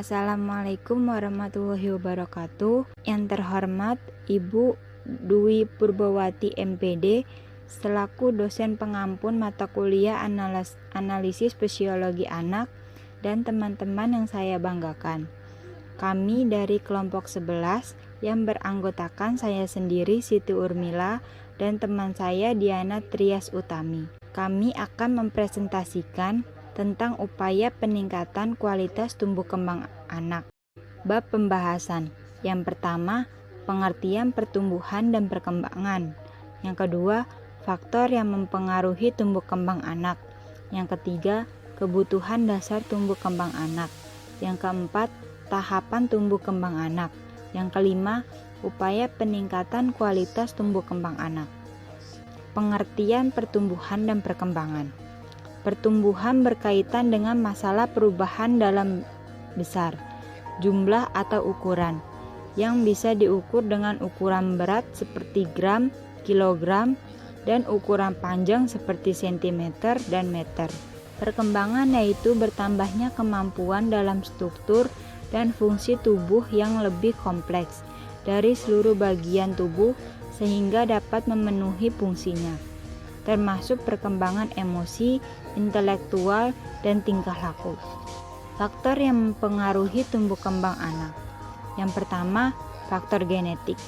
Assalamualaikum warahmatullahi wabarakatuh. Yang terhormat Ibu Dwi Purbawati MPD selaku dosen pengampun mata kuliah analisis fisiologi anak dan teman-teman yang saya banggakan. Kami dari kelompok 11 yang beranggotakan saya sendiri Siti Urmila dan teman saya Diana Trias Utami. Kami akan mempresentasikan tentang upaya peningkatan kualitas tumbuh kembang anak. Bab pembahasan. Yang pertama, pengertian pertumbuhan dan perkembangan. Yang kedua, faktor yang mempengaruhi tumbuh kembang anak. Yang ketiga, kebutuhan dasar tumbuh kembang anak. Yang keempat, tahapan tumbuh kembang anak. Yang kelima, upaya peningkatan kualitas tumbuh kembang anak. Pengertian pertumbuhan dan perkembangan. Pertumbuhan berkaitan dengan masalah perubahan dalam besar, jumlah atau ukuran, yang bisa diukur dengan ukuran berat seperti gram, kilogram, dan ukuran panjang seperti sentimeter dan meter. Perkembangan yaitu bertambahnya kemampuan dalam struktur dan fungsi tubuh yang lebih kompleks dari seluruh bagian tubuh sehingga dapat memenuhi fungsinya, termasuk perkembangan emosi, intelektual, dan tingkah laku. Faktor yang mempengaruhi tumbuh kembang anak. Yang pertama, faktor genetik.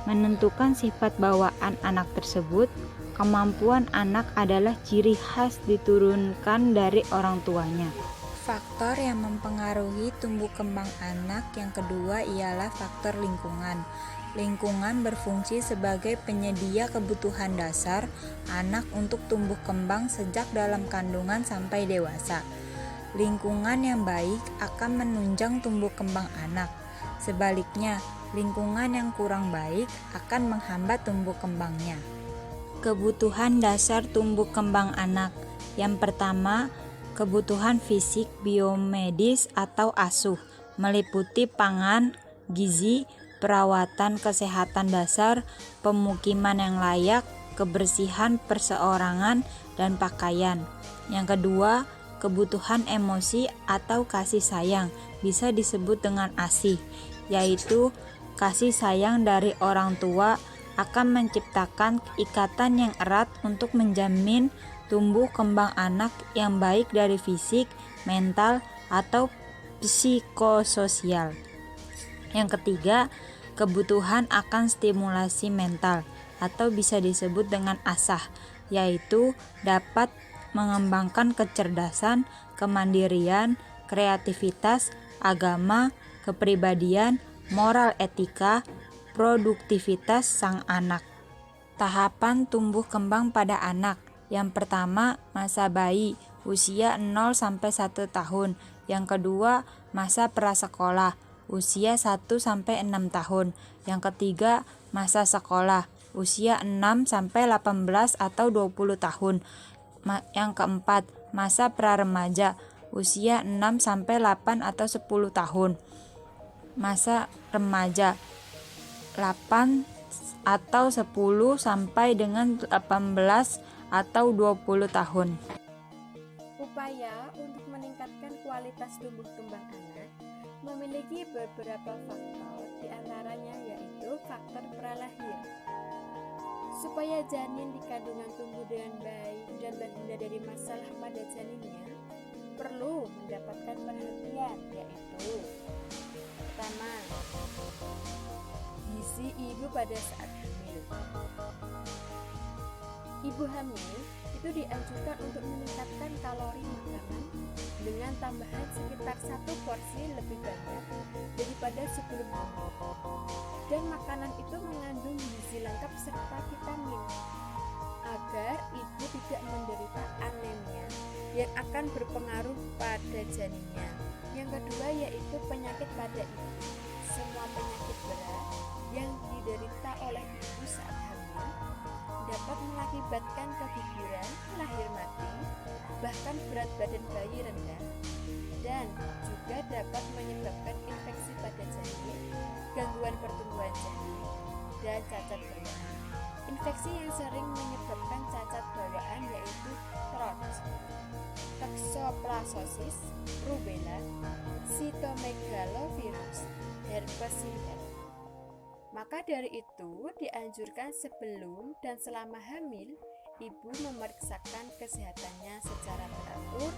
Menentukan sifat bawaan anak tersebut, kemampuan anak adalah ciri khas diturunkan dari orang tuanya. Faktor yang mempengaruhi tumbuh kembang anak yang kedua ialah faktor lingkungan. Lingkungan berfungsi sebagai penyedia kebutuhan dasar anak untuk tumbuh kembang sejak dalam kandungan sampai dewasa. Lingkungan yang baik akan menunjang tumbuh kembang anak. Sebaliknya, lingkungan yang kurang baik akan menghambat tumbuh kembangnya. Kebutuhan dasar tumbuh kembang anak. Yang pertama, kebutuhan fisik biomedis atau asuh, meliputi pangan, gizi, perawatan kesehatan dasar, pemukiman yang layak, kebersihan perseorangan, dan pakaian. Yang kedua, kebutuhan emosi atau kasih sayang, bisa disebut dengan ASIH, yaitu kasih sayang dari orang tua akan menciptakan ikatan yang erat untuk menjamin tumbuh kembang anak yang baik dari fisik, mental, atau psikososial. Yang ketiga, kebutuhan akan stimulasi mental atau bisa disebut dengan asah, yaitu dapat mengembangkan kecerdasan, kemandirian, kreativitas, agama, kepribadian, moral etika, produktivitas sang anak. Tahapan tumbuh kembang pada anak. Yang pertama, masa bayi, usia 0-1 tahun. Yang kedua, masa prasekolah, usia 1-6 tahun. Yang ketiga, masa sekolah, usia 6-18 atau 20 tahun. Yang keempat, masa praremaja, usia 6-8 atau 10 tahun. Masa remaja, 8 atau 10 sampai dengan 18 atau 20 tahun. Upaya untuk meningkatkan kualitas tumbuh kembang anak memiliki beberapa faktor, diantaranya yaitu faktor pralahir. Supaya janin di kandungan tumbuh dengan baik dan terhindar dari masalah pada janinnya, perlu mendapatkan perhatian, yaitu pertama, gizi ibu pada saat hamil. Ibu hamil itu dianjurkan untuk meningkatkan kalori makanan dengan tambahan sekitar 1 porsi lebih banyak daripada sebelum hamil. Dan makanan itu mengandung gizi lengkap serta vitamin agar ibu tidak menderita anemia yang akan berpengaruh pada janinnya. Yang kedua yaitu penyakit pada ibu. Semua penyakit berat yang diderita oleh ibu saat hamil dapat mengakibatkan keguguran, lahir mati, bahkan berat badan bayi rendah, dan juga dapat menyebabkan infeksi pada janin, gangguan pertumbuhan janin, dan cacat bawaan. Infeksi yang sering menyebabkan cacat bawaan yaitu TROS, toxoplasmosis, rubella, cytomegalovirus, herpes simplex. Maka dari itu dianjurkan sebelum dan selama hamil, ibu memeriksakan kesehatannya secara teratur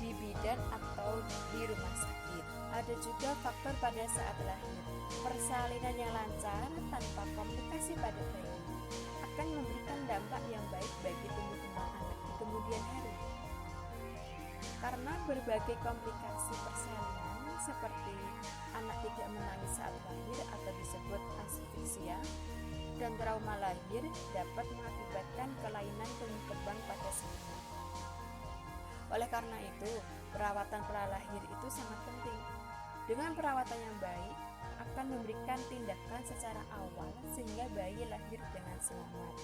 di bidan atau di rumah sakit. Ada juga faktor pada saat lahir. Persalinan yang lancar tanpa komplikasi pada bayi akan memberikan dampak yang baik bagi tumbuh kembang anak di kemudian hari. Karena berbagai komplikasi persalinan seperti anak tidak menangis saat lahir atau disebut asfiksia dan trauma lahir dapat mengakibatkan kelainan tumbuh kembang pada sang anak. Oleh karena itu, perawatan pralahir itu sangat penting. Dengan perawatan yang baik, akan memberikan tindakan secara awal sehingga bayi lahir dengan selamat.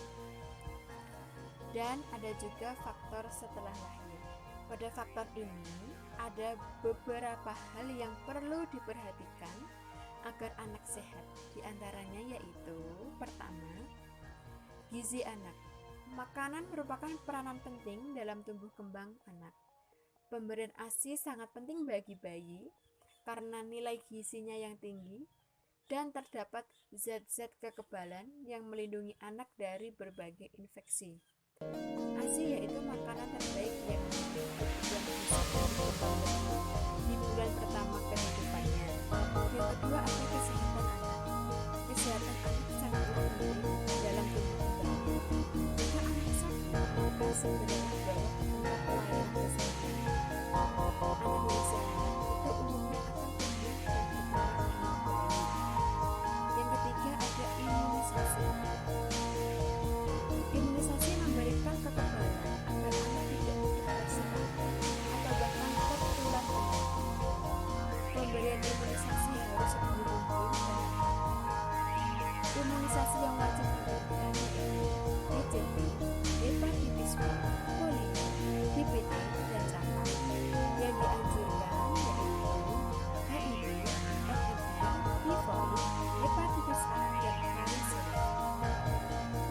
Dan ada juga faktor setelah lahir. Pada faktor ini, ada beberapa hal yang perlu diperhatikan agar anak sehat. Di antaranya yaitu, pertama, gizi anak. Makanan merupakan peranan penting dalam tumbuh kembang anak. Pemberian ASI sangat penting bagi bayi karena nilai gizinya yang tinggi dan terdapat zat-zat kekebalan yang melindungi anak dari berbagai infeksi. ASI yaitu makanan terbaik yang bisa di bulan pertama kehidupannya. Yang kedua ada kesehatan anak. Kesehatan anak sangatlah penting dalam tumbuh kembangnya. Jika anak sakit, maka segera dibawa ke tempat pelayanan kesehatan. Anak yang sehat itu umumnya akan tumbuh dan berkembang dengan baik. Yang ketiga ada imunisasi. Imunisasi memberikan kekebalan agar anak tidak mudah terserang atau bahkan tertular penyakit. Pemberian imunisasi harus beruntun dan imunisasi yang wajib diberikan yaitu DCT, hepatitis B, polio, DPT, dan campak. Yang dianjurkan yaitu HIV, MMR, tifoid, hepatitis A, dan kanker.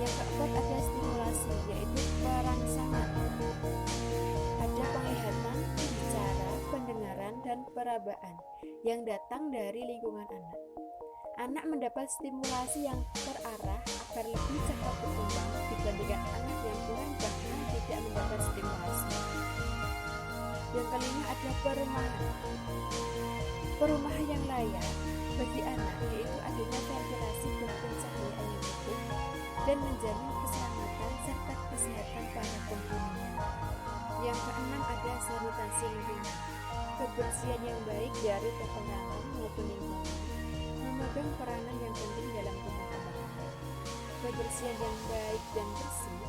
Yang keempat ada stimulasi yaitu perangsangan. Ada penglihatan, bicara, pendengaran, dan perabaan yang datang dari lingkungan anak. Anak mendapat stimulasi yang terarah agar lebih cepat berkembang dibandingkan anak yang kurang bahkan tidak mendapat stimulasi. Yang kelima ada perumahan. Perumahan yang layak bagi anak yaitu adanya ventilasi dan pencahayaan yang cukup dan menjamin keselamatan serta kesehatan para penghuninya. Yang keenam ada sanitasi lingkungan. Kebersihan yang baik dari pepohonan maupun lingkungan memegang peranan yang penting dalam tumbuh kembang anak. Kebersihan yang baik dan bersih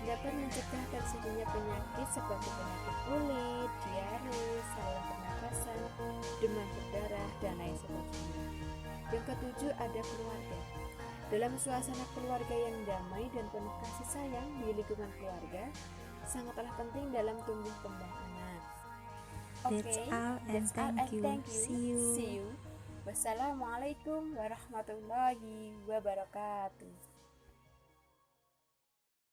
dapat mencegah terjadinya penyakit seperti penyakit kulit, diare, saluran pernapasan, demam berdarah, dan lain sebagainya. Yang ketujuh ada keluarga. Dalam suasana keluarga yang damai dan penuh kasih sayang di lingkungan keluarga sangatlah penting dalam tumbuh kembang anak. That's all and thank you. See you. Wassalamualaikum warahmatullahi wabarakatuh.